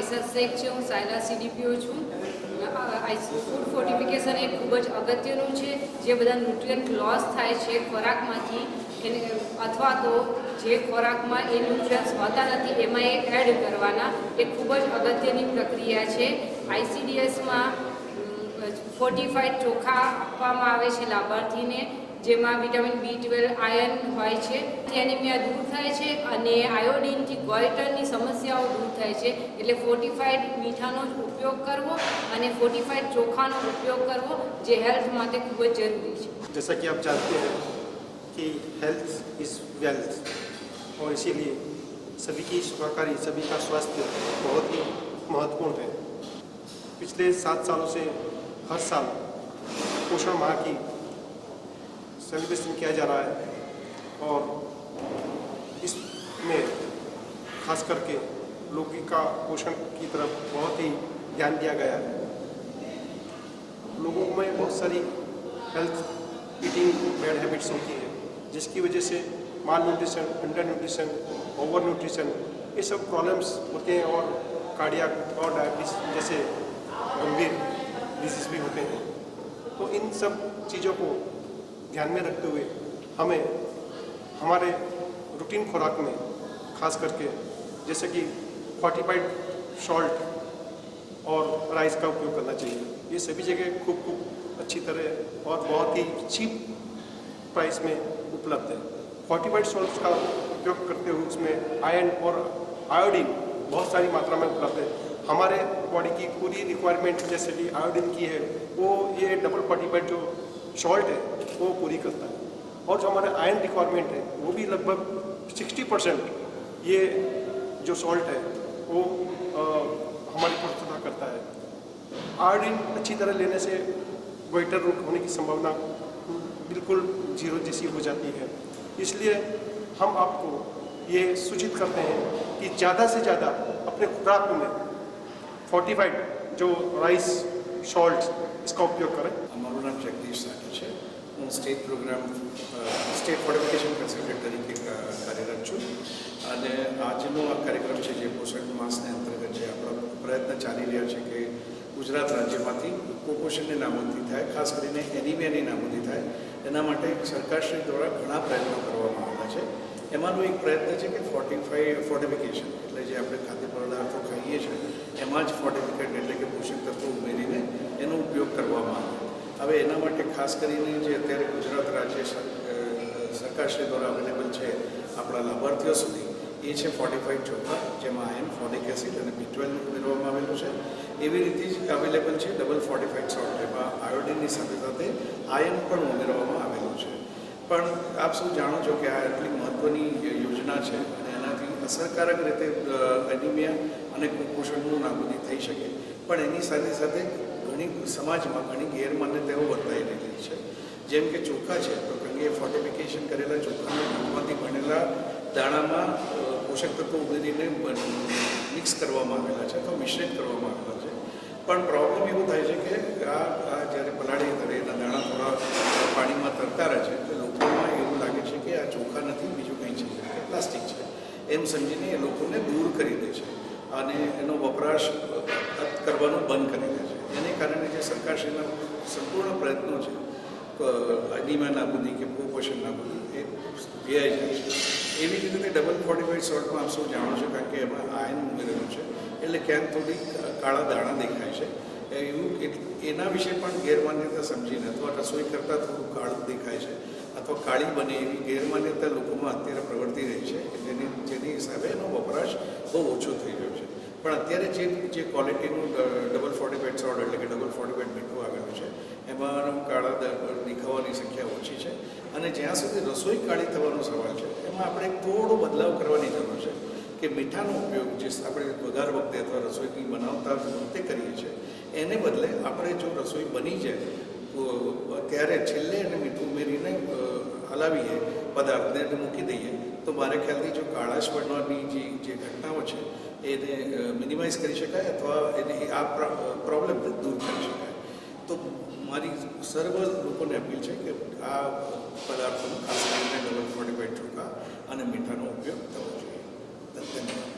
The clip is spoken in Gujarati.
નિશા શેખ છે, હું સાયલા CDPO છું। ફૂડ ફોર્ટિફિકેશન એ ખૂબ જ અગત્યનું છે, જે બધા ન્યુટ્રિયન્ટ લોસ થાય છે ખોરાકમાંથી એને, અથવા તો જે ખોરાકમાં એ ન્યુટ્રિયન્ટ્સ હોતા નથી એમાં એ એડ કરવાના, એ ખૂબ જ અગત્યની પ્રક્રિયા છે। ICDSમાં ફોર્ટિફાઈડ ચોખા આપવામાં આવે છે લાભાર્થીને, જેમાં વિટામિન B12 આયર્ન હોય છે, એનિમિયા દૂર થાય છે અને આયોડિનથી ગોઈટરની સમસ્યાઓ દૂર થાય છે। એટલે ફોર્ટિફાઈડ મીઠાનો જ ઉપયોગ કરવો અને ફોર્ટિફાઈડ ચોખાનો ઉપયોગ કરવો, જે હેલ્થ માટે ખૂબ જ જરૂરી છે। जैसा कि आप जानते हैं कि हेल्थ इज़ वेल्थ, और इसीलिए सभी की सुखाकारी, सभी का स्वास्थ्य बहुत ही महत्वपूर्ण है। पिछले 7 सालों से हर साल पोषण माह की सेलिब्रेशन किया जा रहा है, और इसमें खास करके लोगों का पोषण की तरफ बहुत ही ध्यान दिया गया है। लोगों में बहुत सारी हेल्थ ईटिंग बैड हैबिट्स होती है, जिसकी वजह से malnutrition, undernutrition, overnutrition, ये सब प्रॉब्लम्स होते हैं, और कार्डियक और डायबिटीज़ जैसे गंभीर डिजीज़ भी होते हैं। तो इन सब चीज़ों को ध्यान में रखते हुए हमें हमारे रूटीन खुराक में खास करके जैसे कि फोर्टिफाइड सॉल्ट और राइस का उपयोग करना चाहिए। ये सभी जगह खूब अच्छी तरह और बहुत ही चीप प्राइस में उपलब्ध है। फोर्टिफाइड सॉल्ट का उपयोग करते हुए उसमें आयरन और आयोडीन बहुत सारी मात्रा में उपलब्ध है। हमारे बॉडी की पूरी रिक्वायरमेंट जैसे कि आयोडीन की है, वो ये डबल फोर्टिफाइड जो सॉल्ट है वो पूरी करता है, और जो हमारे आयरन रिक्वायरमेंट है वो भी लगभग 60% ये जो सॉल्ट है वो हमारी पूर्तता करता है। आयोडीन अच्छी तरह लेने से गोइटर रोग होने की संभावना बिल्कुल जीरो जैसी हो जाती है। इसलिए हम आपको ये सूचित करते हैं कि ज़्यादा से ज़्यादा अपने खुराक में फोर्टिफाइड जो राइस सॉल्ट इसका उपयोग करें। અમારું નામ જગદીશ સાઠી છે। હું સ્ટેટ ફોર્ટિફિકેશન કન્સલ્ટન્ટ તરીકે કાર્યરત છું, અને આજનો આ કાર્યક્રમ છે જે પોષણ માસને અંતર્ગત જે આપણો પ્રયત્ન ચાલી રહ્યા છે કે ગુજરાત રાજ્યમાંથી કુપોષણની નાબૂદી થાય, ખાસ કરીને એનિમિયાની નાબૂદી થાય, એના માટે સરકારશ્રી દ્વારા ઘણા પ્રયત્નો કરવામાં આવ્યા છે। એમાંનો એક પ્રયત્ન છે કે ફોર્ટિફિકેશન, એટલે જે આપણે ખાદ્ય પદાર્થો ખાઈએ છીએ એમાં જ ફોર્ટિફિકેટ એટલે કે પોષક તત્વો ઉમેરીને એનો ઉપયોગ કરવામાં આવે। હવે એના માટે ખાસ કરીને જે અત્યારે ગુજરાત રાજ્ય સરકારશ્રી દ્વારા અવેલેબલ છે આપણા લાભાર્થીઓ સુધી, એ છે ફોર્ટિફાઈડ ચોખા, જેમાં આયર્ન, ફોલિક એસિડ અને B12 ઉમેરવામાં આવેલું છે। એવી રીતે જ અવેલેબલ છે ડબલ ફોર્ટિફાઈડ સોલ્ટ, જેમાં આયોડિનની સાથે સાથે આયર્ન પણ ઉમેરવામાં આવેલું છે। પણ આપ સૌ જાણો છો કે આ એટલી મહત્ત્વની યોજના છે, અને એનાથી અસરકારક રીતે એનિમિયા અને કુપોષણનું નાબૂદી થઈ શકે, પણ એની સાથે સાથે ઘણી સમાજમાં ઘણી ગેરમાન્યતાઓ વર્તાઈ રહેલી છે। જેમ કે ચોખા છે, તો ઘણી ફોર્ટિફિકેશન કરેલા ચોખાના દૂધમાંથી બનેલા દાણામાં પોષક તત્વો ઉમેરીને મિક્સ કરવામાં આવેલા છે અથવા મિશ્રિત કરવામાં આવેલા છે, પણ પ્રોબ્લેમ એવું થાય છે કે આ જ્યારે પલાળી કરે એના દાણા થોડા પાણીમાં તરતા રહે છે, તો લોકોમાં એવું લાગે છે કે આ ચોખા નથી, બીજું કંઈ છે કે પ્લાસ્ટિક છે એમ સમજીને એ લોકોને દૂર કરી દે છે અને એનો વપરાશ કરવાનું બંધ કરી દે છે। એને કારણે જે સરકારશ્રીના સંપૂર્ણ પ્રયત્નો છે એનિમિયા નાબૂદી કે કુપોષણ નાબૂદી એ વ્યાય જાય છે। એવી જ રીતે ડબલ ફોર્ટિફાઈડ સોલ્ટમાં આપ સૌ જાણો છો, કારણ કે એમાં આયર્ન ઉમેરેલું છે, એટલે ક્યાંક થોડી કાળા દાણા દેખાય છે, એવું એના વિશે પણ ગેરમાન્યતા સમજીને અથવા રસોઈ કરતાં થોડું કાળું દેખાય છે અથવા કાળી બને એવી ગેરમાન્યતા લોકોમાં અત્યારે પ્રવર્તી રહી છે, જેની હિસાબે એનો વપરાશ બહુ ઓછો થઈ રહ્યો છે। પણ અત્યારે જે ક્વોલિટીનું ડબલ ફોર્ટિફાઈડ સોલ્ટ એટલે કે ડબલ ફોર્ટિફાઈડ મીઠું આવેલું છે, એમાં કાળા દેખાવાની સંખ્યા ઓછી છે, અને જ્યાં સુધી રસોઈ કાળી થવાનો સવાલ છે એમાં આપણે થોડો બદલાવ કરવાની જરૂર છે કે મીઠાનો ઉપયોગ જે આપણે વઘાર વખતે અથવા રસોઈ બનાવતા વખતે કરીએ છીએ એને બદલે આપણે જો રસોઈ બની જાય ત્યારે છેલ્લે એને મીઠું ઉમેરીને હલાવીએ, પદાર્થને મૂકી દઈએ, તો મારે ખ્યાલથી જો કાળાશ પડવાની જે ઘટનાઓ છે એને મિનિમાઇઝ કરી શકાય અથવા એને આ પ્રોબ્લેમને દૂર કરી શકાય। તો મારી સર્વ લોકોને અપીલ છે કે આ પદાર્થોનો ખાસ કરીને ડબલ ફોર્ટિફાઈડ ચોખા અને મીઠાનો ઉપયોગ થવો જોઈએ। ધન્યવાદ।